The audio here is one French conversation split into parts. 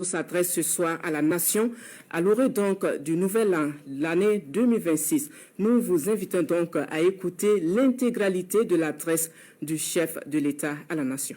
S'adresse ce soir à la nation à l'aurore donc du nouvel an, l'année 2026. Nous vous invitons donc à écouter l'intégralité de l'adresse du chef de l'État à la nation.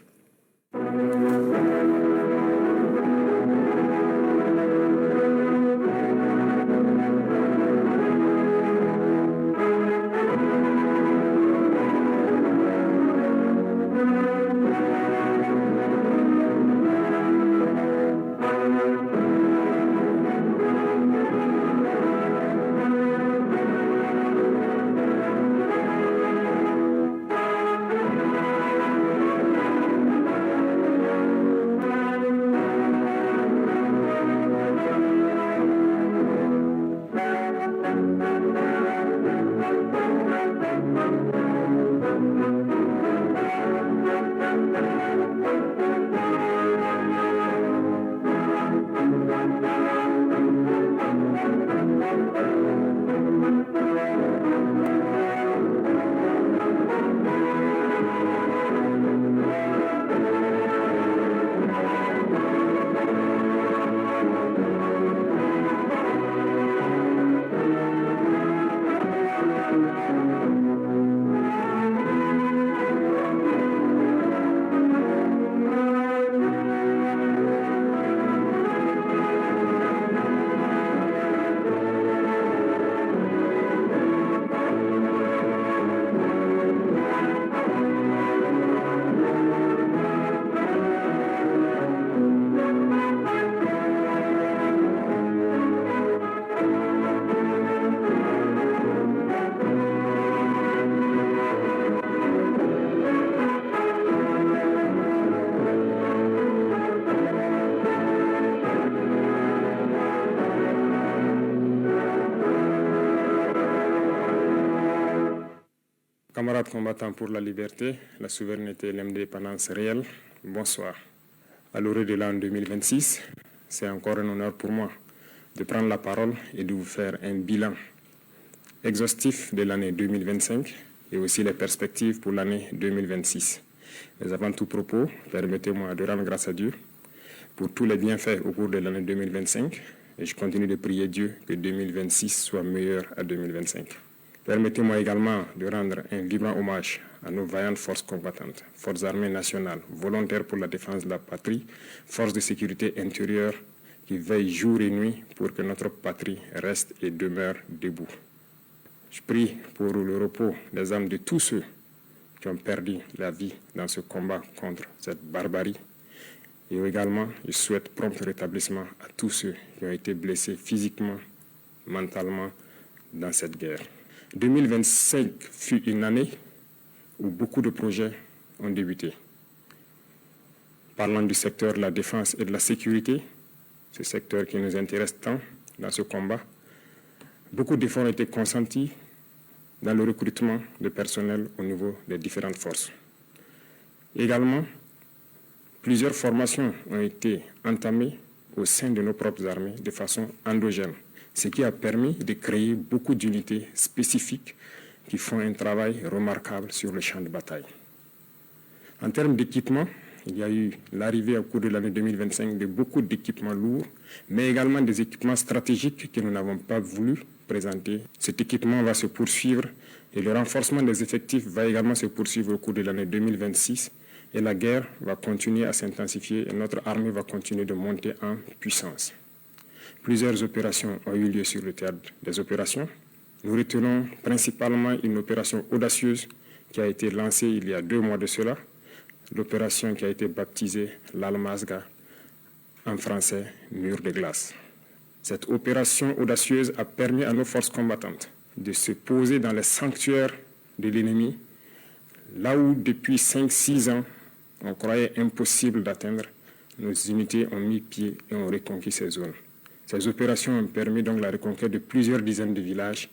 Camarades combattants pour la liberté, la souveraineté et l'indépendance réelle, bonsoir. À l'orée de l'an 2026, c'est encore un honneur pour moi de prendre la parole et de vous faire un bilan exhaustif de l'année 2025 et aussi les perspectives pour l'année 2026. Mais avant tout propos, permettez-moi de rendre grâce à Dieu pour tous les bienfaits au cours de l'année 2025 et je continue de prier Dieu que 2026 soit meilleur à 2025. Permettez-moi également de rendre un vibrant hommage à nos vaillantes forces combattantes, forces armées nationales, volontaires pour la défense de la patrie, forces de sécurité intérieure qui veillent jour et nuit pour que notre patrie reste et demeure debout. Je prie pour le repos des âmes de tous ceux qui ont perdu la vie dans ce combat contre cette barbarie. Et également, je souhaite prompt rétablissement à tous ceux qui ont été blessés physiquement, mentalement dans cette guerre. 2025 fut une année où beaucoup de projets ont débuté. Parlant du secteur de la défense et de la sécurité, ce secteur qui nous intéresse tant dans ce combat, beaucoup d'efforts ont été consentis dans le recrutement de personnel au niveau des différentes forces. Également, plusieurs formations ont été entamées au sein de nos propres armées de façon endogène, ce qui a permis de créer beaucoup d'unités spécifiques qui font un travail remarquable sur le champ de bataille. En termes d'équipement, il y a eu l'arrivée au cours de l'année 2025 de beaucoup d'équipements lourds, mais également des équipements stratégiques que nous n'avons pas voulu présenter. Cet équipement va se poursuivre et le renforcement des effectifs va également se poursuivre au cours de l'année 2026 et la guerre va continuer à s'intensifier et notre armée va continuer de monter en puissance. Plusieurs opérations ont eu lieu sur le théâtre des opérations. Nous retenons principalement une opération audacieuse qui a été lancée il y a 2 mois de cela, l'opération qui a été baptisée l'Almazga, en français, mur de glace. Cette opération audacieuse a permis à nos forces combattantes de se poser dans les sanctuaires de l'ennemi, là où depuis 5-6 ans, on croyait impossible d'atteindre, nos unités ont mis pied et ont reconquis ces zones. Ces opérations ont permis donc la reconquête de plusieurs dizaines de villages,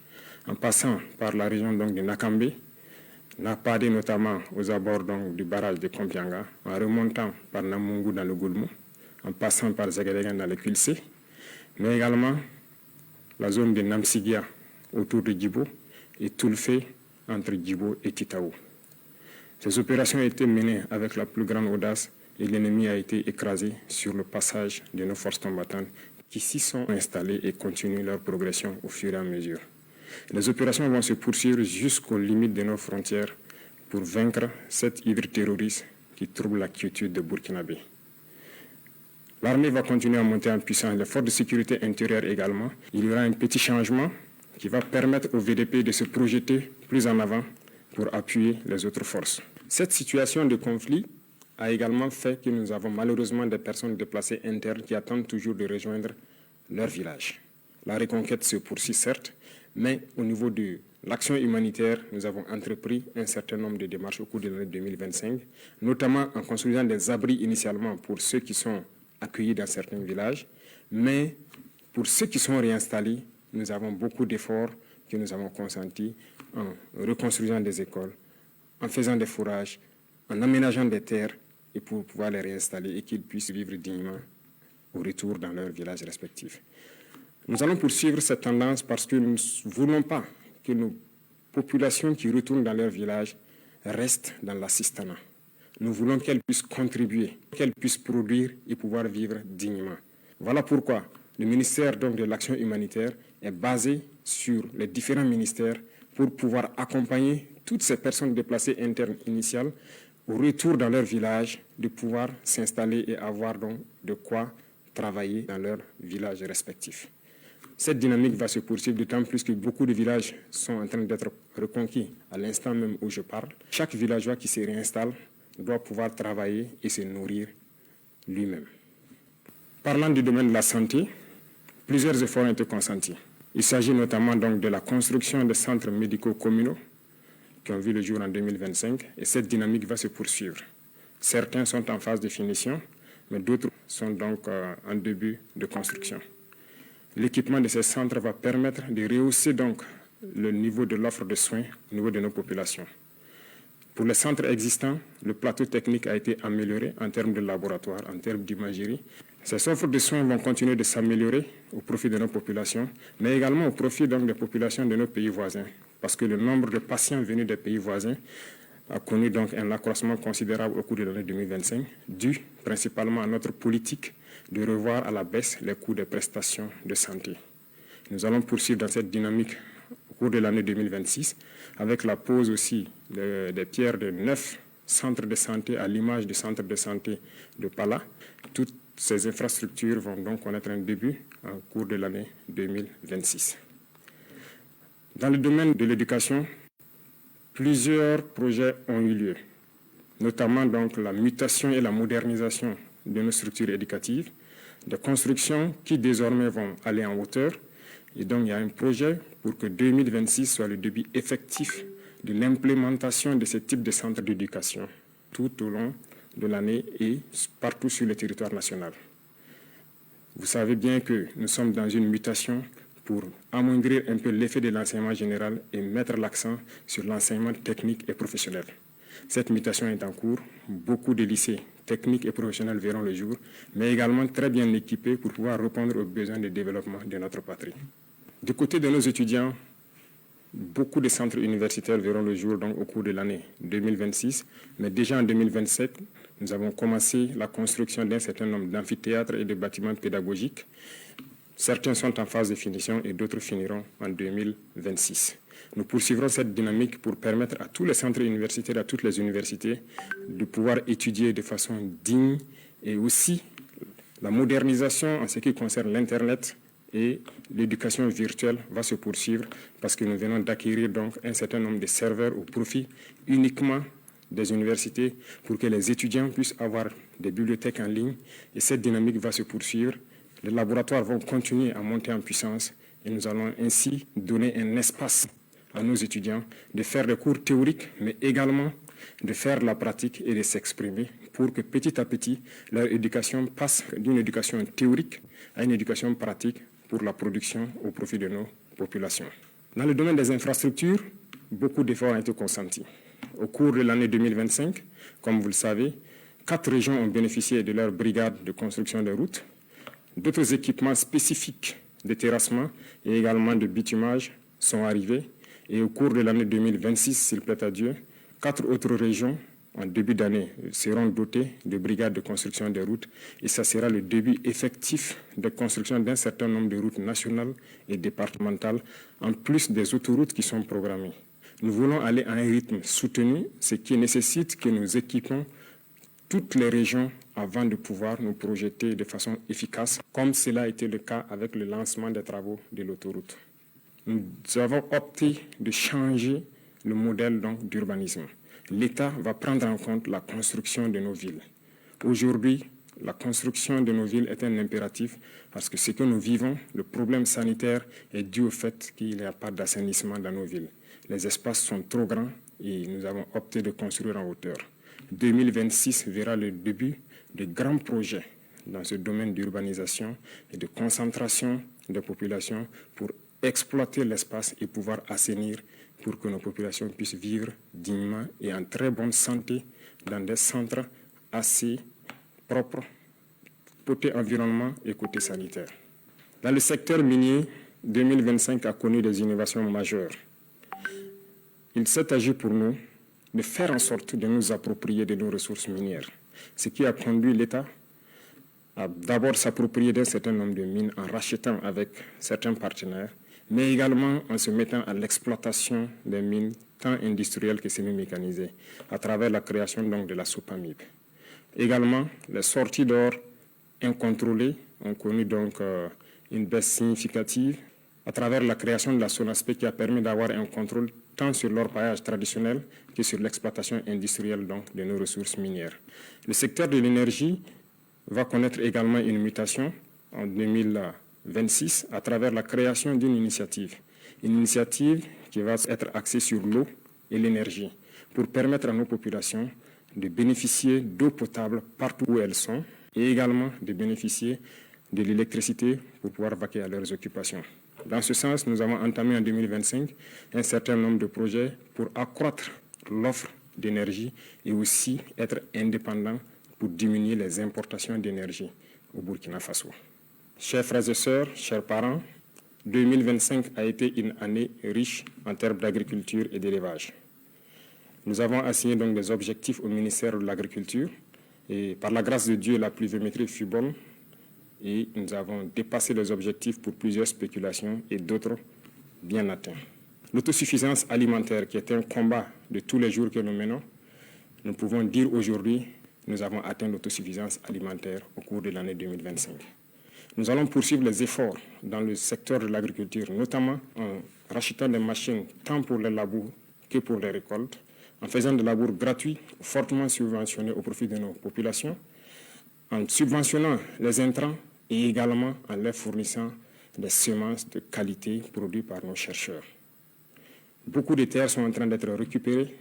en passant par la région donc de Nakambe, Napade notamment aux abords donc du barrage de Kompianga, en remontant par Namungu dans le Goulmou, en passant par Zagadegan dans le Kulse, mais également la zone de Namsigia autour de Djibo et Toulfé entre Djibo et Titaou. Ces opérations ont été menées avec la plus grande audace et l'ennemi a été écrasé sur le passage de nos forces combattantes qui s'y sont installées et continuent leur progression au fur et à mesure. Les opérations vont se poursuivre jusqu'aux limites de nos frontières pour vaincre cette hydre terroriste qui trouble la quiétude de Burkinabé. L'armée va continuer à monter en puissance, les forces de sécurité intérieure également. Il y aura un petit changement qui va permettre au VDP de se projeter plus en avant pour appuyer les autres forces. Cette situation de conflit a également fait que nous avons malheureusement des personnes déplacées internes qui attendent toujours de rejoindre leur village. La reconquête se poursuit certes, mais au niveau de l'action humanitaire, nous avons entrepris un certain nombre de démarches au cours de l'année 2025, notamment en construisant des abris initialement pour ceux qui sont accueillis dans certains villages, mais pour ceux qui sont réinstallés, nous avons beaucoup d'efforts que nous avons consentis en reconstruisant des écoles, en faisant des fourrages, en aménageant des terres et pour pouvoir les réinstaller et qu'ils puissent vivre dignement au retour dans leurs villages respectifs. Nous allons poursuivre cette tendance parce que nous ne voulons pas que nos populations qui retournent dans leurs villages restent dans l'assistanat. Nous voulons qu'elles puissent contribuer, qu'elles puissent produire et pouvoir vivre dignement. Voilà pourquoi le ministère donc, de l'Action humanitaire est basé sur les différents ministères pour pouvoir accompagner toutes ces personnes déplacées internes initiales au retour dans leur village, de pouvoir s'installer et avoir donc de quoi travailler dans leurs villages respectifs. Cette dynamique va se poursuivre d'autant plus que beaucoup de villages sont en train d'être reconquis à l'instant même où je parle. Chaque villageois qui se réinstalle doit pouvoir travailler et se nourrir lui-même. Parlant du domaine de la santé, plusieurs efforts ont été consentis. Il s'agit notamment donc de la construction des centres médicaux communaux qui ont vu le jour en 2025 et cette dynamique va se poursuivre. Certains sont en phase de finition, mais d'autres sont donc en début de construction. L'équipement de ces centres va permettre de rehausser donc le niveau de l'offre de soins au niveau de nos populations. Pour les centres existants, le plateau technique a été amélioré en termes de laboratoire, en termes d'imagerie. Ces offres de soins vont continuer de s'améliorer au profit de nos populations, mais également au profit donc des populations de nos pays voisins, parce que le nombre de patients venus des pays voisins a connu donc un accroissement considérable au cours de l'année 2025, dû principalement à notre politique de revoir à la baisse les coûts des prestations de santé. Nous allons poursuivre dans cette dynamique au cours de l'année 2026, avec la pose aussi des pierres de 9 centres de santé à l'image du centre de santé de Pala. Toutes ces infrastructures vont donc connaître un début au cours de l'année 2026. Dans le domaine de l'éducation, plusieurs projets ont eu lieu, notamment donc la mutation et la modernisation de nos structures éducatives, des constructions qui désormais vont aller en hauteur. Et donc, il y a un projet pour que 2026 soit le début effectif de l'implémentation de ce type de centres d'éducation tout au long de l'année et partout sur le territoire national. Vous savez bien que nous sommes dans une mutation pour amoindrir un peu l'effet de l'enseignement général et mettre l'accent sur l'enseignement technique et professionnel. Cette mutation est en cours. Beaucoup de lycées techniques et professionnels verront le jour, mais également très bien équipés pour pouvoir répondre aux besoins de développement de notre patrie. Du côté de nos étudiants, beaucoup de centres universitaires verront le jour donc, au cours de l'année 2026, mais déjà en 2027, nous avons commencé la construction d'un certain nombre d'amphithéâtres et de bâtiments pédagogiques. Certains sont en phase de finition et d'autres finiront en 2026. Nous poursuivrons cette dynamique pour permettre à tous les centres universitaires, à toutes les universités, de pouvoir étudier de façon digne et aussi la modernisation en ce qui concerne l'Internet et l'éducation virtuelle va se poursuivre parce que nous venons d'acquérir donc un certain nombre de serveurs au profit uniquement des universités pour que les étudiants puissent avoir des bibliothèques en ligne et cette dynamique va se poursuivre. Les laboratoires vont continuer à monter en puissance et nous allons ainsi donner un espace à nos étudiants de faire des cours théoriques, mais également de faire la pratique et de s'exprimer pour que petit à petit, leur éducation passe d'une éducation théorique à une éducation pratique pour la production au profit de nos populations. Dans le domaine des infrastructures, beaucoup d'efforts ont été consentis. Au cours de l'année 2025, comme vous le savez, 4 régions ont bénéficié de leur brigade de construction de routes. D'autres équipements spécifiques de terrassement et également de bitumage sont arrivés. Et au cours de l'année 2026, s'il plaît à Dieu, 4 autres régions en début d'année, seront dotés de brigades de construction des routes et ça sera le début effectif de construction d'un certain nombre de routes nationales et départementales, en plus des autoroutes qui sont programmées. Nous voulons aller à un rythme soutenu, ce qui nécessite que nous équipons toutes les régions avant de pouvoir nous projeter de façon efficace, comme cela a été le cas avec le lancement des travaux de l'autoroute. Nous avons opté de changer le modèle d'urbanisme. L'État va prendre en compte la construction de nos villes. Aujourd'hui, la construction de nos villes est un impératif parce que ce que nous vivons, le problème sanitaire est dû au fait qu'il n'y a pas d'assainissement dans nos villes. Les espaces sont trop grands et nous avons opté de construire en hauteur. 2026 verra le début de grands projets dans ce domaine d'urbanisation et de concentration des populations pour exploiter l'espace et pouvoir assainir pour que nos populations puissent vivre dignement et en très bonne santé dans des centres assez propres, côté environnement et côté sanitaire. Dans le secteur minier, 2025 a connu des innovations majeures. Il s'est agi pour nous de faire en sorte de nous approprier de nos ressources minières, ce qui a conduit l'État à d'abord s'approprier d'un certain nombre de mines en rachetant avec certains partenaires, mais également en se mettant à l'exploitation des mines tant industrielles que semi-mécanisées, à travers la création de la SOPAMIB. Également, les sorties d'or incontrôlées ont connu une baisse significative à travers la création de la SONASPE qui a permis d'avoir un contrôle tant sur l'orpaillage traditionnel que sur l'exploitation industrielle de nos ressources minières. Le secteur de l'énergie va connaître également une mutation en 2026 à travers la création d'une initiative. Une initiative qui va être axée sur l'eau et l'énergie pour permettre à nos populations de bénéficier d'eau potable partout où elles sont et également de bénéficier de l'électricité pour pouvoir vaquer à leurs occupations. Dans ce sens, nous avons entamé en 2025 un certain nombre de projets pour accroître l'offre d'énergie et aussi être indépendant pour diminuer les importations d'énergie au Burkina Faso. Chers frères et sœurs, chers parents, 2025 a été une année riche en termes d'agriculture et d'élevage. Nous avons assigné donc des objectifs au ministère de l'Agriculture et par la grâce de Dieu, la pluviométrie fut bonne et nous avons dépassé les objectifs pour plusieurs spéculations et d'autres bien atteints. L'autosuffisance alimentaire, qui est un combat de tous les jours que nous menons, nous pouvons dire aujourd'hui que nous avons atteint l'autosuffisance alimentaire au cours de l'année 2025. Nous allons poursuivre les efforts dans le secteur de l'agriculture, notamment en rachetant des machines tant pour les labours que pour les récoltes, en faisant des labours gratuits, fortement subventionnés au profit de nos populations, en subventionnant les intrants et également en leur fournissant des semences de qualité produites par nos chercheurs. Beaucoup de terres sont en train d'être récupérées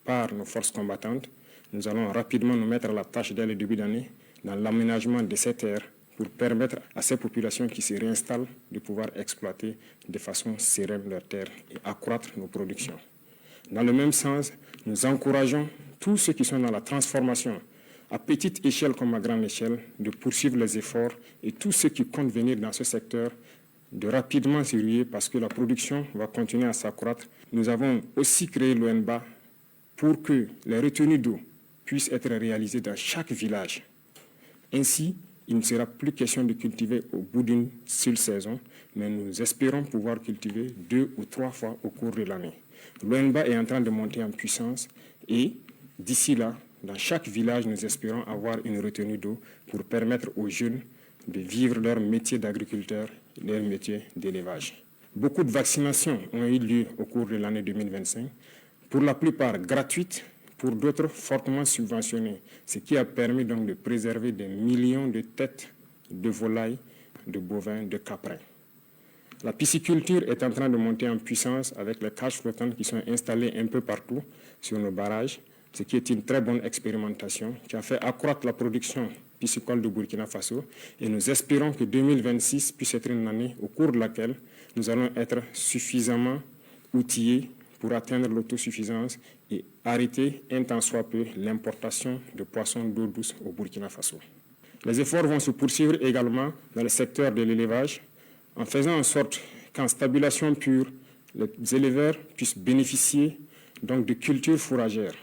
par nos forces combattantes. Nous allons rapidement nous mettre à la tâche dès le début d'année dans l'aménagement de ces terres pour permettre à ces populations qui se réinstallent de pouvoir exploiter de façon sereine leurs terres et accroître nos productions. Dans le même sens, nous encourageons tous ceux qui sont dans la transformation, à petite échelle comme à grande échelle, de poursuivre les efforts et tous ceux qui comptent venir dans ce secteur de rapidement s'y ruer parce que la production va continuer à s'accroître. Nous avons aussi créé l'ONBA pour que les retenues d'eau puissent être réalisées dans chaque village. Ainsi, il ne sera plus question de cultiver au bout d'une seule saison, mais nous espérons pouvoir cultiver 2 ou 3 fois au cours de l'année. L'ONBA est en train de monter en puissance et d'ici là, dans chaque village, nous espérons avoir une retenue d'eau pour permettre aux jeunes de vivre leur métier d'agriculteur, leur métier d'élevage. Beaucoup de vaccinations ont eu lieu au cours de l'année 2025, pour la plupart gratuites, pour d'autres fortement subventionnées, ce qui a permis donc de préserver des millions de têtes de volailles, de bovins, de caprins. La pisciculture est en train de monter en puissance avec les cages flottantes qui sont installées un peu partout sur nos barrages, ce qui est une très bonne expérimentation qui a fait accroître la production piscicole du Burkina Faso et nous espérons que 2026 puisse être une année au cours de laquelle nous allons être suffisamment outillés pour atteindre l'autosuffisance et arrêter un tant soit peu l'importation de poissons d'eau douce au Burkina Faso. Les efforts vont se poursuivre également dans le secteur de l'élevage en faisant en sorte qu'en stabulation pure, les éleveurs puissent bénéficier donc de cultures fourragères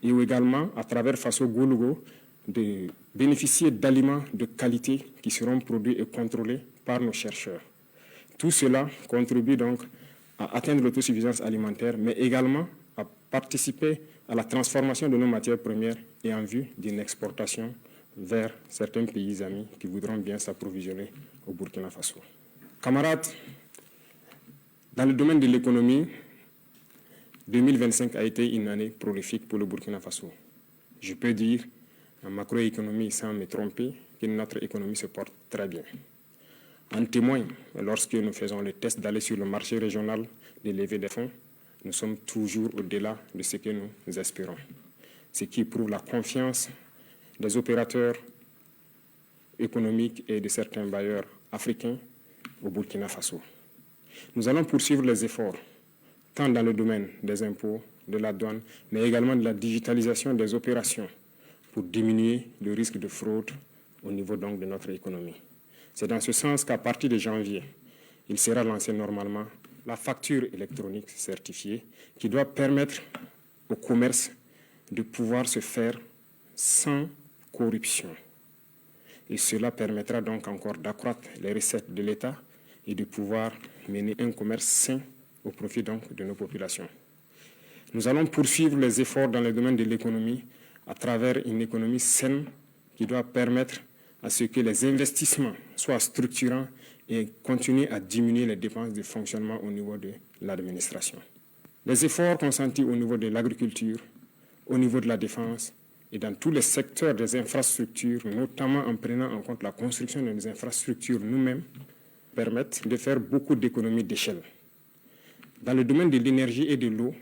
et également, à travers Faso Goulougo, de bénéficier d'aliments de qualité qui seront produits et contrôlés par nos chercheurs. Tout cela contribue donc à atteindre l'autosuffisance alimentaire, mais également à participer à la transformation de nos matières premières et en vue d'une exportation vers certains pays amis qui voudront bien s'approvisionner au Burkina Faso. Camarades, dans le domaine de l'économie, 2025 a été une année prolifique pour le Burkina Faso. Je peux dire, en macroéconomie, sans me tromper, que notre économie se porte très bien. En témoigne, lorsque nous faisons le test d'aller sur le marché régional de levée des fonds, nous sommes toujours au-delà de ce que nous espérons. Ce qui prouve la confiance des opérateurs économiques et de certains bailleurs africains au Burkina Faso. Nous allons poursuivre les efforts, tant dans le domaine des impôts, de la douane, mais également de la digitalisation des opérations pour diminuer le risque de fraude au niveau donc de notre économie. C'est dans ce sens qu'à partir de janvier, il sera lancé normalement la facture électronique certifiée qui doit permettre au commerce de pouvoir se faire sans corruption. Et cela permettra donc encore d'accroître les recettes de l'État et de pouvoir mener un commerce sain au profit donc de nos populations. Nous allons poursuivre les efforts dans le domaine de l'économie à travers une économie saine qui doit permettre à ce que les investissements soient structurants et continuent à diminuer les dépenses de fonctionnement au niveau de l'administration. Les efforts consentis au niveau de l'agriculture, au niveau de la défense et dans tous les secteurs des infrastructures, notamment en prenant en compte la construction de nos infrastructures nous-mêmes, permettent de faire beaucoup d'économies d'échelle. Dans le domaine de l'énergie et de l'eau,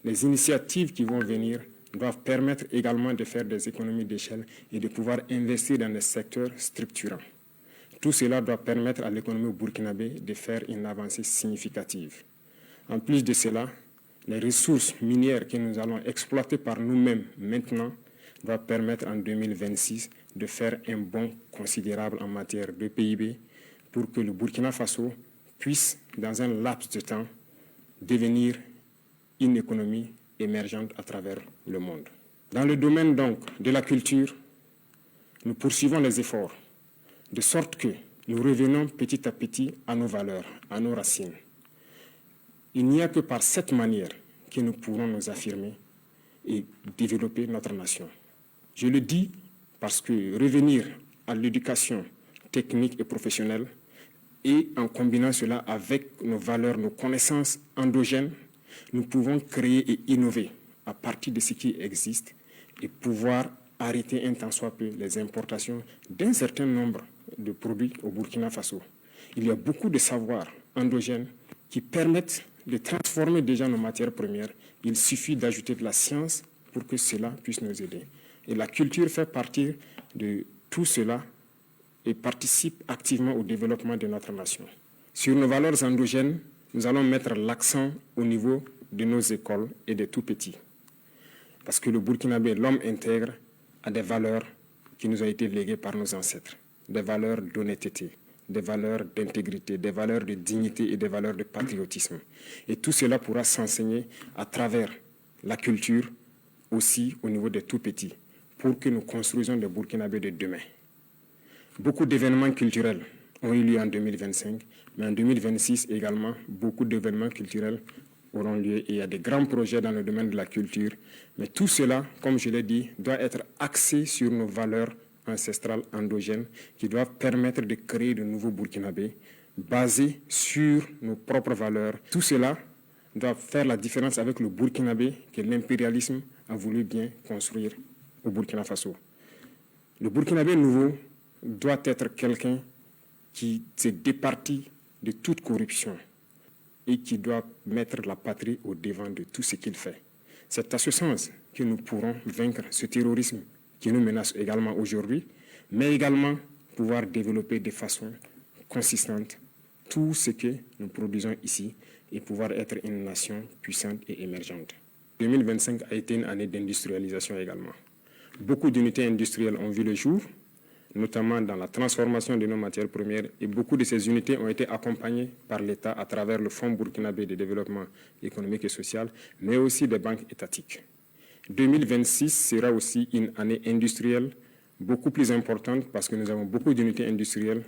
les initiatives qui vont venir doivent permettre également de faire des économies d'échelle et de pouvoir investir dans des secteurs structurants. Tout cela doit permettre à l'économie burkinabé de faire une avancée significative. En plus de cela, les ressources minières que nous allons exploiter par nous-mêmes maintenant doivent permettre en 2026 de faire un bond considérable en matière de PIB pour que le Burkina Faso puisse, dans un laps de temps, devenir une économie émergente à travers le monde. Dans le domaine donc de la culture, nous poursuivons les efforts, de sorte que nous revenons petit à petit à nos valeurs, à nos racines. Il n'y a que par cette manière que nous pourrons nous affirmer et développer notre nation. Je le dis parce que revenir à l'éducation technique et professionnelle et en combinant cela avec nos valeurs, nos connaissances endogènes, nous pouvons créer et innover à partir de ce qui existe et pouvoir arrêter un tant soit peu les importations d'un certain nombre de produits au Burkina Faso. Il y a beaucoup de savoirs endogènes qui permettent de transformer déjà nos matières premières. Il suffit d'ajouter de la science pour que cela puisse nous aider. Et la culture fait partie de tout cela et participe activement au développement de notre nation. Sur nos valeurs endogènes, nous allons mettre l'accent au niveau de nos écoles et des tout-petits. Parce que le Burkinabé, l'homme intègre, a des valeurs qui nous ont été léguées par nos ancêtres. Des valeurs d'honnêteté, des valeurs d'intégrité, des valeurs de dignité et des valeurs de patriotisme. Et tout cela pourra s'enseigner à travers la culture, aussi au niveau des tout-petits, pour que nous construisions des Burkinabés de demain. Beaucoup d'événements culturels ont eu lieu en 2025, mais en 2026 également, beaucoup d'événements culturels auront lieu et il y a des grands projets dans le domaine de la culture. Mais tout cela, comme je l'ai dit, doit être axé sur nos valeurs ancestrales endogènes qui doivent permettre de créer de nouveaux Burkinabés basés sur nos propres valeurs. Tout cela doit faire la différence avec le Burkinabé que l'impérialisme a voulu bien construire au Burkina Faso. Le Burkinabé nouveau doit être quelqu'un qui se départit de toute corruption et qui doit mettre la patrie au devant de tout ce qu'il fait. C'est à ce sens que nous pourrons vaincre ce terrorisme qui nous menace également aujourd'hui, mais également pouvoir développer de façon consistante tout ce que nous produisons ici et pouvoir être une nation puissante et émergente. 2025 a été une année d'industrialisation également. Beaucoup d'unités industrielles ont vu le jour, notamment dans la transformation de nos matières premières, et beaucoup de ces unités ont été accompagnées par l'État à travers le Fonds burkinabé de développement économique et social, mais aussi des banques étatiques. 2026 sera aussi une année industrielle beaucoup plus importante parce que nous avons beaucoup d'unités industrielles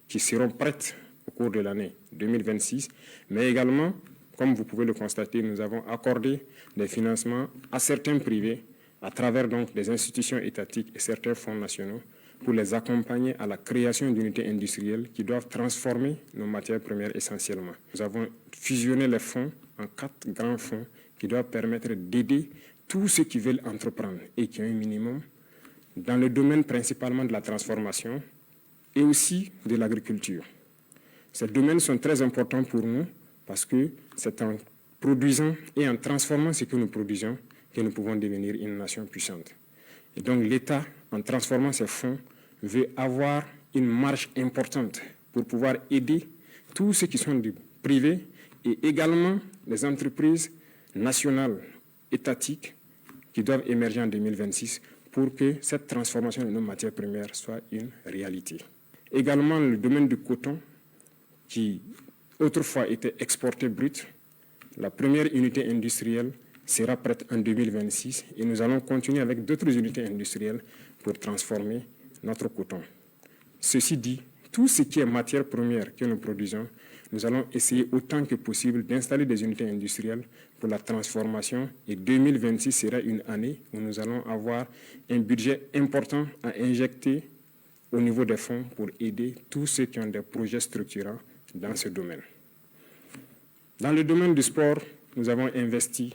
qui seront prêtes au cours de l'année 2026, mais également, comme vous pouvez le constater, nous avons accordé des financements à certains privés à travers donc des institutions étatiques et certains fonds nationaux pour les accompagner à la création d'unités industrielles qui doivent transformer nos matières premières essentiellement. Nous avons fusionné les fonds en 4 grands fonds qui doivent permettre d'aider tous ceux qui veulent entreprendre et qui ont un minimum dans le domaine principalement de la transformation et aussi de l'agriculture. Ces domaines sont très importants pour nous parce que c'est en produisant et en transformant ce que nous produisons que nous pouvons devenir une nation puissante. Et donc l'État, en transformant ces fonds, veut avoir une marge importante pour pouvoir aider tous ceux qui sont du privé et également les entreprises nationales, étatiques, qui doivent émerger en 2026 pour que cette transformation de nos matières premières soit une réalité. Également le domaine du coton, qui autrefois était exporté brut, la première unité industrielle sera prête en 2026 et nous allons continuer avec d'autres unités industrielles pour transformer notre coton. Ceci dit, tout ce qui est matière première que nous produisons, nous allons essayer autant que possible d'installer des unités industrielles pour la transformation et 2026 sera une année où nous allons avoir un budget important à injecter au niveau des fonds pour aider tous ceux qui ont des projets structurants dans ce domaine. Dans le domaine du sport, nous avons investi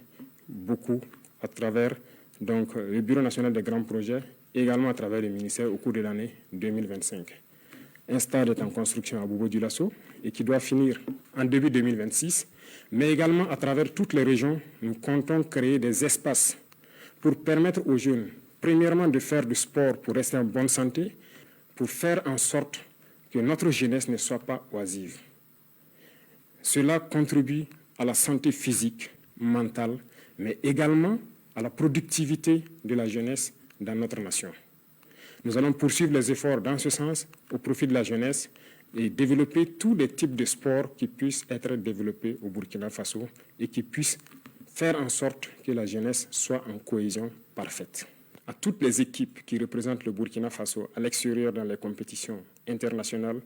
beaucoup à travers donc, le Bureau national des grands projets, également à travers le ministère au cours de l'année 2025. Un stade est en construction à Bobo-Dioulasso et qui doit finir en début 2026, mais également à travers toutes les régions, nous comptons créer des espaces pour permettre aux jeunes, premièrement, de faire du sport pour rester en bonne santé, pour faire en sorte que notre jeunesse ne soit pas oisive. Cela contribue à la santé physique, mentale, mais également à la productivité de la jeunesse dans notre nation. Nous allons poursuivre les efforts dans ce sens au profit de la jeunesse et développer tous les types de sports qui puissent être développés au Burkina Faso et qui puissent faire en sorte que la jeunesse soit en cohésion parfaite. À toutes les équipes qui représentent le Burkina Faso à l'extérieur dans les compétitions internationales,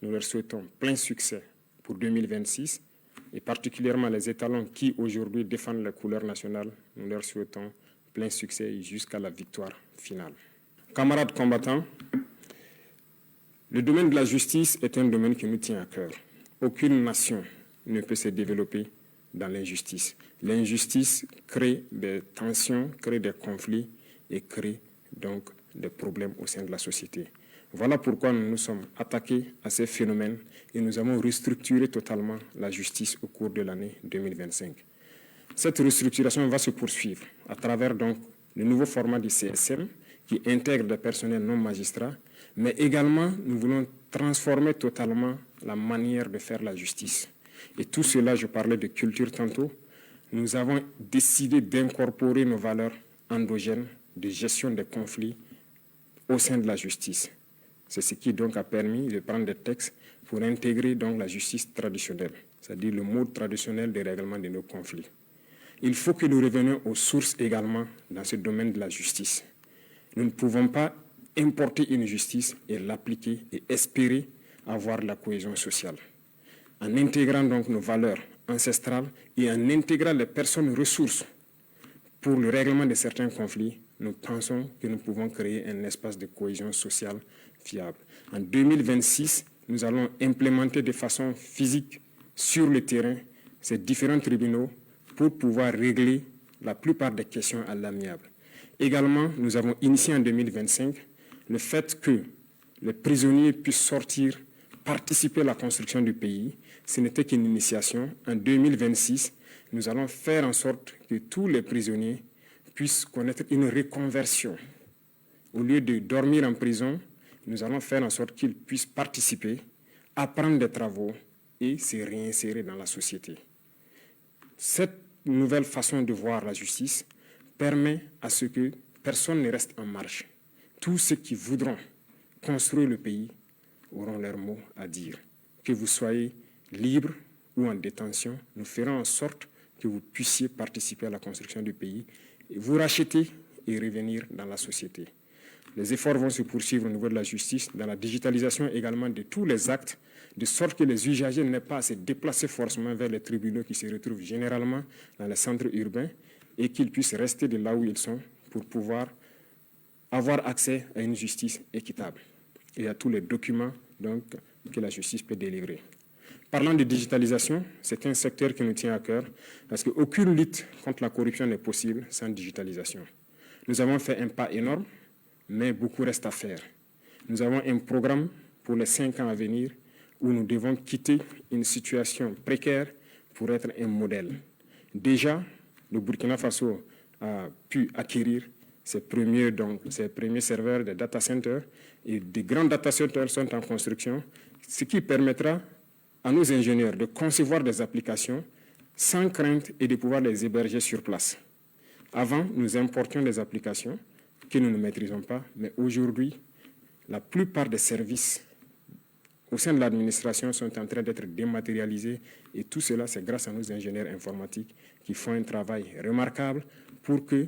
nous leur souhaitons plein succès pour 2026 et particulièrement les étalons qui aujourd'hui défendent les couleurs nationales, nous leur souhaitons plein succès jusqu'à la victoire finale. Camarades combattants, le domaine de la justice est un domaine qui nous tient à cœur. Aucune nation ne peut se développer dans l'injustice. L'injustice crée des tensions, crée des conflits et crée donc des problèmes au sein de la société. Voilà pourquoi nous nous sommes attaqués à ces phénomènes et nous avons restructuré totalement la justice au cours de l'année 2025. Cette restructuration va se poursuivre à travers donc le nouveau format du CSM qui intègre des personnels non magistrats, mais également nous voulons transformer totalement la manière de faire la justice. Et tout cela, je parlais de culture tantôt, nous avons décidé d'incorporer nos valeurs endogènes de gestion des conflits au sein de la justice. C'est ce qui donc a permis de prendre des textes pour intégrer donc la justice traditionnelle, c'est-à-dire le mode traditionnel de règlement de nos conflits. Il faut que nous revenions aux sources également dans ce domaine de la justice. Nous ne pouvons pas importer une justice et l'appliquer et espérer avoir la cohésion sociale. En intégrant donc nos valeurs ancestrales et en intégrant les personnes ressources pour le règlement de certains conflits, nous pensons que nous pouvons créer un espace de cohésion sociale fiable. En 2026, nous allons implémenter de façon physique sur le terrain ces différents tribunaux pour pouvoir régler la plupart des questions à l'amiable. Également, nous avons initié en 2025 le fait que les prisonniers puissent sortir, participer à la construction du pays. Ce n'était qu'une initiation. En 2026, nous allons faire en sorte que tous les prisonniers puissent connaître une reconversion. Au lieu de dormir en prison, nous allons faire en sorte qu'ils puissent participer, apprendre des travaux et se réinsérer dans la société. Cette nouvelle façon de voir la justice permet à ce que personne ne reste en marge. Tous ceux qui voudront construire le pays auront leur mot à dire. Que vous soyez libre ou en détention, nous ferons en sorte que vous puissiez participer à la construction du pays vous racheter et revenir dans la société. Les efforts vont se poursuivre au niveau de la justice, dans la digitalisation également de tous les actes, de sorte que les usagers n'aient pas à se déplacer forcément vers les tribunaux qui se retrouvent généralement dans les centres urbains et qu'ils puissent rester de là où ils sont pour pouvoir avoir accès à une justice équitable et à tous les documents donc, que la justice peut délivrer. Parlant de digitalisation, c'est un secteur qui nous tient à cœur parce qu'aucune lutte contre la corruption n'est possible sans digitalisation. Nous avons fait un pas énorme, mais beaucoup reste à faire. Nous avons un programme pour les 5 ans à venir où nous devons quitter une situation précaire pour être un modèle. Déjà, le Burkina Faso a pu acquérir ses premiers serveurs de data centers et des grands data centers sont en construction, ce qui permettra à nos ingénieurs de concevoir des applications sans crainte et de pouvoir les héberger sur place. Avant, nous importions des applications que nous ne maîtrisons pas, mais aujourd'hui, la plupart des services au sein de l'administration sont en train d'être dématérialisés et tout cela, c'est grâce à nos ingénieurs informatiques qui font un travail remarquable pour que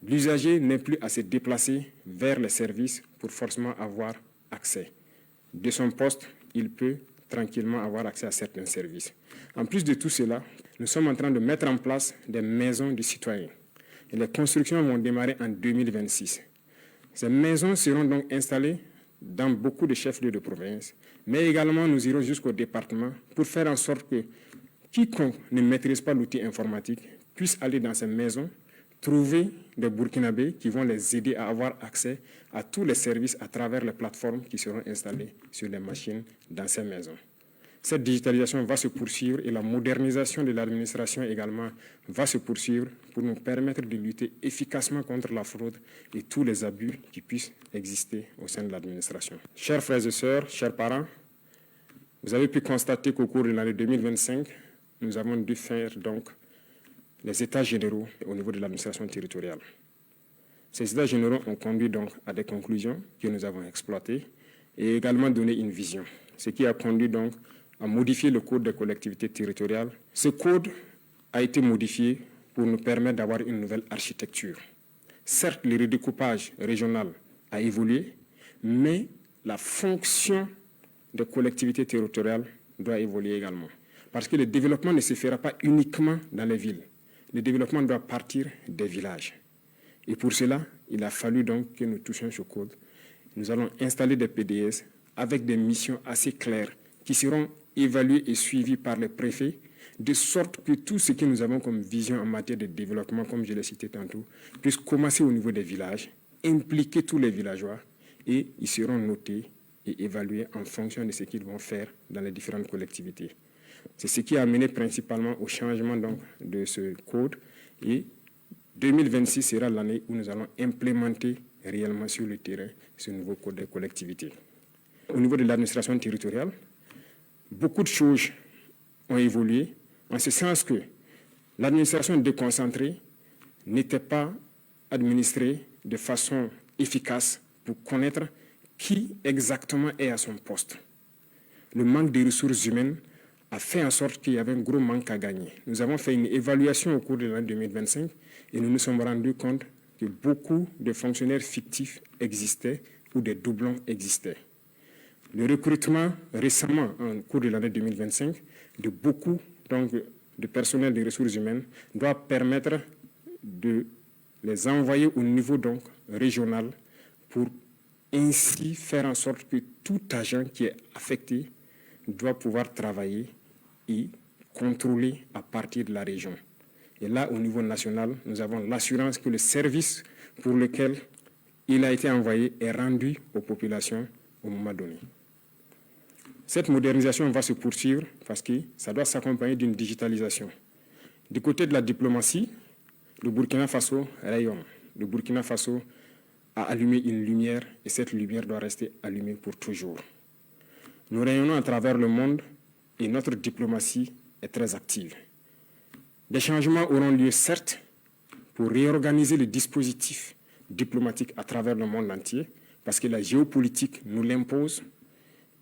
l'usager n'ait plus à se déplacer vers les services pour forcément avoir accès. De son poste, il peut tranquillement avoir accès à certains services. En plus de tout cela, nous sommes en train de mettre en place des maisons du citoyen. Et les constructions vont démarrer en 2026. Ces maisons seront donc installées dans beaucoup de chefs-lieux de province, mais également nous irons jusqu'au département pour faire en sorte que quiconque ne maîtrise pas l'outil informatique puisse aller dans ces maisons, trouver des Burkinabés qui vont les aider à avoir accès à tous les services à travers les plateformes qui seront installées sur les machines dans ces maisons. Cette digitalisation va se poursuivre et la modernisation de l'administration également va se poursuivre pour nous permettre de lutter efficacement contre la fraude et tous les abus qui puissent exister au sein de l'administration. Chers frères et sœurs, chers parents, vous avez pu constater qu'au cours de l'année 2025, nous avons dû faire donc les états généraux au niveau de l'administration territoriale. Ces états généraux ont conduit donc à des conclusions que nous avons exploitées et également donné une vision, ce qui a conduit donc à modifier le code des collectivités territoriales. Ce code a été modifié pour nous permettre d'avoir une nouvelle architecture. Certes, le redécoupage régional a évolué, mais la fonction des collectivités territoriales doit évoluer également. Parce que le développement ne se fera pas uniquement dans les villes. Le développement doit partir des villages. Et pour cela, il a fallu donc que nous touchions ce code. Nous allons installer des PDS avec des missions assez claires qui seront évaluées et suivies par les préfets, de sorte que tout ce que nous avons comme vision en matière de développement, comme je l'ai cité tantôt, puisse commencer au niveau des villages, impliquer tous les villageois, et ils seront notés et évalués en fonction de ce qu'ils vont faire dans les différentes collectivités. C'est ce qui a amené principalement au changement donc, de ce code, et 2026 sera l'année où nous allons implémenter réellement sur le terrain ce nouveau code des collectivités. Au niveau de l'administration territoriale, beaucoup de choses ont évolué, en ce sens que l'administration déconcentrée n'était pas administrée de façon efficace pour connaître qui exactement est à son poste. Le manque de ressources humaines a fait en sorte qu'il y avait un gros manque à gagner. Nous avons fait une évaluation au cours de l'année 2025 et nous nous sommes rendus compte que beaucoup de fonctionnaires fictifs existaient ou des doublons existaient. Le recrutement récemment, en cours de l'année 2025, de beaucoup donc, de personnel des ressources humaines doit permettre de les envoyer au niveau donc, régional pour ainsi faire en sorte que tout agent qui est affecté doit pouvoir travailler et contrôler à partir de la région. Et là, au niveau national, nous avons l'assurance que le service pour lequel il a été envoyé est rendu aux populations au moment donné. Cette modernisation va se poursuivre parce que ça doit s'accompagner d'une digitalisation. Du côté de la diplomatie, le Burkina Faso rayonne. Le Burkina Faso a allumé une lumière et cette lumière doit rester allumée pour toujours. Nous rayonnons à travers le monde et notre diplomatie est très active. Des changements auront lieu, certes, pour réorganiser le dispositif diplomatique à travers le monde entier, parce que la géopolitique nous l'impose.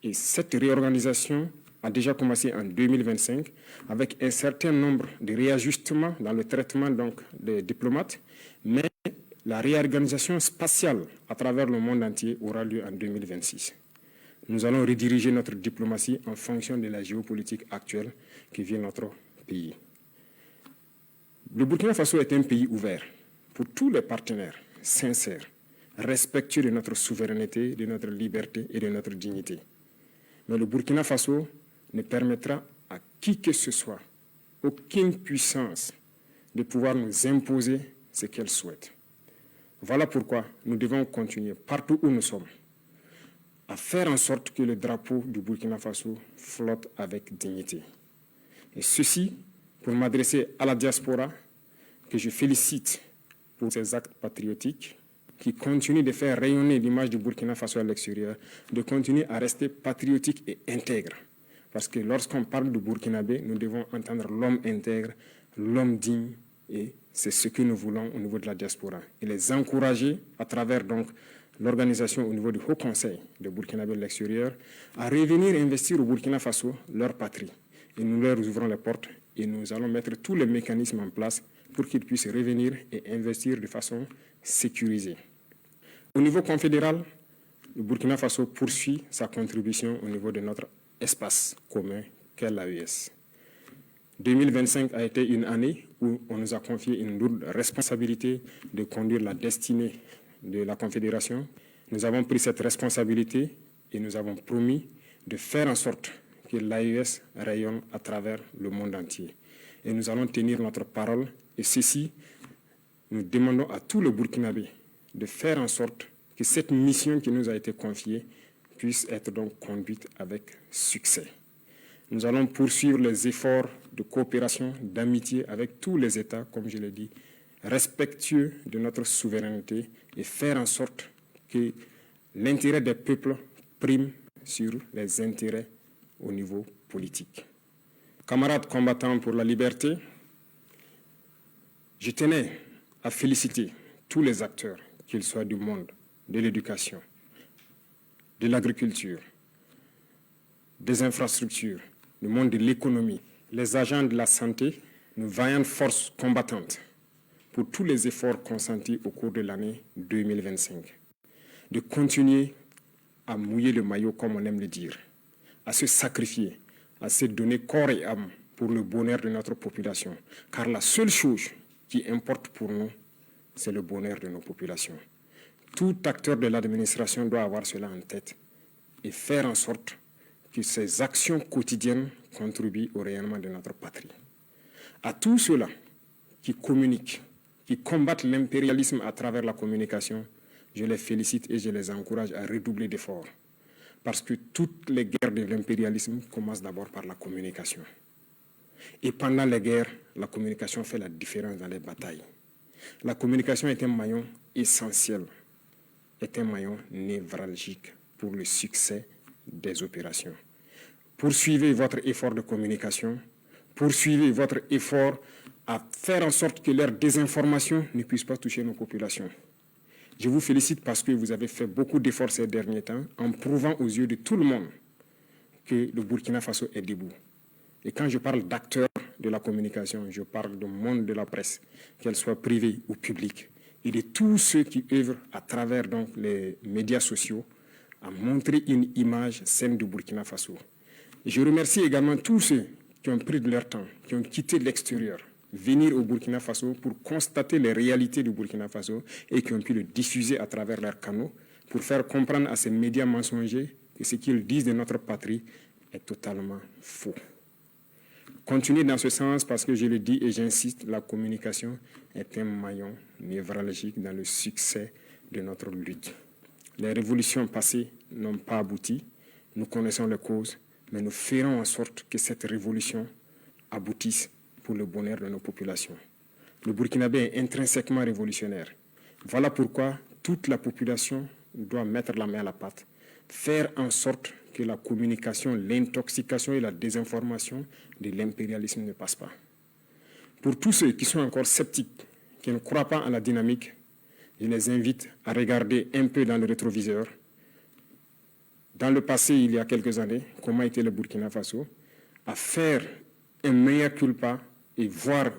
Et cette réorganisation a déjà commencé en 2025 avec un certain nombre de réajustements dans le traitement donc, des diplomates, mais la réorganisation spatiale à travers le monde entier aura lieu en 2026. Nous allons rediriger notre diplomatie en fonction de la géopolitique actuelle qui vit notre pays. Le Burkina Faso est un pays ouvert pour tous les partenaires, sincères, respectueux de notre souveraineté, de notre liberté et de notre dignité. Mais le Burkina Faso ne permettra à qui que ce soit, aucune puissance, de pouvoir nous imposer ce qu'elle souhaite. Voilà pourquoi nous devons continuer, partout où nous sommes, à faire en sorte que le drapeau du Burkina Faso flotte avec dignité. Et ceci pour m'adresser à la diaspora, que je félicite pour ses actes patriotiques, qui continuent de faire rayonner l'image du Burkina Faso à l'extérieur, de continuer à rester patriotique et intègre. Parce que lorsqu'on parle du Burkinabé, nous devons entendre l'homme intègre, l'homme digne, et c'est ce que nous voulons au niveau de la diaspora. Et les encourager à travers donc l'organisation au niveau du Haut Conseil de Burkinabé de l'extérieur à revenir investir au Burkina Faso, leur patrie. Et nous leur ouvrons les portes et nous allons mettre tous les mécanismes en place pour qu'ils puissent revenir et investir de façon sécurisée. Au niveau confédéral, le Burkina Faso poursuit sa contribution au niveau de notre espace commun qu'est l'AES. 2025 a été une année où on nous a confié une lourde responsabilité de conduire la destinée de la Confédération. Nous avons pris cette responsabilité et nous avons promis de faire en sorte que l'AES rayonne à travers le monde entier. Et nous allons tenir notre parole. Et ceci, nous demandons à tout le Burkinabé de faire en sorte que cette mission qui nous a été confiée puisse être donc conduite avec succès. Nous allons poursuivre les efforts de coopération, d'amitié avec tous les États, comme je l'ai dit, respectueux de notre souveraineté et faire en sorte que l'intérêt des peuples prime sur les intérêts au niveau politique. Camarades combattants pour la liberté, je tenais à féliciter tous les acteurs, qu'ils soient du monde de l'éducation, de l'agriculture, des infrastructures, du monde de l'économie, les agents de la santé, nos vaillantes forces combattantes, pour tous les efforts consentis au cours de l'année 2025, de continuer à mouiller le maillot, comme on aime le dire, à se sacrifier, à se donner corps et âme pour le bonheur de notre population. Car la seule chose qui importe pour nous, c'est le bonheur de nos populations. Tout acteur de l'administration doit avoir cela en tête et faire en sorte que ces actions quotidiennes contribuent au rayonnement de notre patrie. À tous ceux-là qui communiquent, qui combattent l'impérialisme à travers la communication, je les félicite et je les encourage à redoubler d'efforts. Parce que toutes les guerres de l'impérialisme commencent d'abord par la communication. Et pendant les guerres, la communication fait la différence dans les batailles. La communication est un maillon essentiel, est un maillon névralgique pour le succès des opérations. Poursuivez votre effort de communication, poursuivez votre effort à faire en sorte que leur désinformation ne puisse pas toucher nos populations. Je vous félicite parce que vous avez fait beaucoup d'efforts ces derniers temps en prouvant aux yeux de tout le monde que le Burkina Faso est debout. Et quand je parle d'acteurs de la communication, je parle du monde de la presse, qu'elle soit privée ou publique, et de tous ceux qui œuvrent à travers donc, les médias sociaux à montrer une image saine du Burkina Faso. Et je remercie également tous ceux qui ont pris de leur temps, qui ont quitté l'extérieur, venir au Burkina Faso pour constater les réalités du Burkina Faso et qui ont pu le diffuser à travers leurs canaux pour faire comprendre à ces médias mensongers que ce qu'ils disent de notre patrie est totalement faux. Continuez dans ce sens parce que je le dis et j'insiste, la communication est un maillon névralgique dans le succès de notre lutte. Les révolutions passées n'ont pas abouti, nous connaissons les causes, mais nous ferons en sorte que cette révolution aboutisse pour le bonheur de nos populations. Le Burkinabé est intrinsèquement révolutionnaire. Voilà pourquoi toute la population doit mettre la main à la pâte, faire en sorte que la communication, l'intoxication et la désinformation de l'impérialisme ne passent pas. Pour tous ceux qui sont encore sceptiques, qui ne croient pas en la dynamique, je les invite à regarder un peu dans le rétroviseur. Dans le passé, il y a quelques années, comment était le Burkina Faso, à faire un mea culpa et voir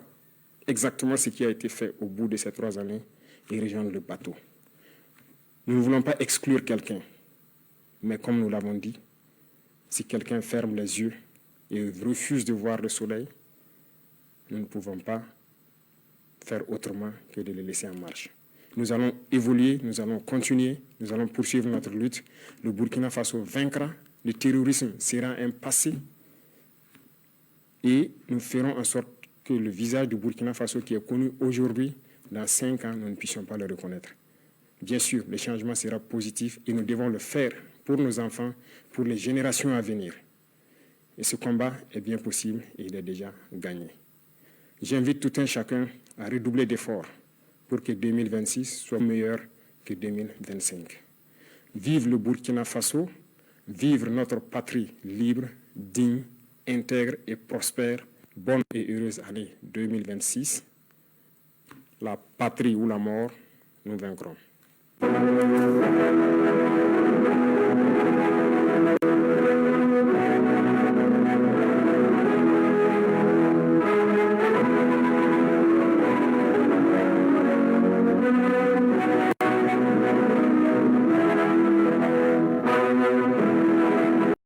exactement ce qui a été fait au bout de ces 3 années et rejoindre le bateau. Nous ne voulons pas exclure quelqu'un, mais comme nous l'avons dit, si quelqu'un ferme les yeux et refuse de voir le soleil, nous ne pouvons pas faire autrement que de les laisser en marche. Nous allons évoluer, nous allons continuer, nous allons poursuivre notre lutte. Le Burkina Faso vaincra, le terrorisme sera un passé et nous ferons en sorte que le visage du Burkina Faso qui est connu aujourd'hui, dans 5 ans, nous ne puissions pas le reconnaître. Bien sûr, le changement sera positif et nous devons le faire pour nos enfants, pour les générations à venir. Et ce combat est bien possible et il est déjà gagné. J'invite tout un chacun à redoubler d'efforts pour que 2026 soit meilleur que 2025. Vive le Burkina Faso, vive notre patrie libre, digne, intègre et prospère. Bonne et heureuse année 2026. La patrie ou la mort, nous vaincrons.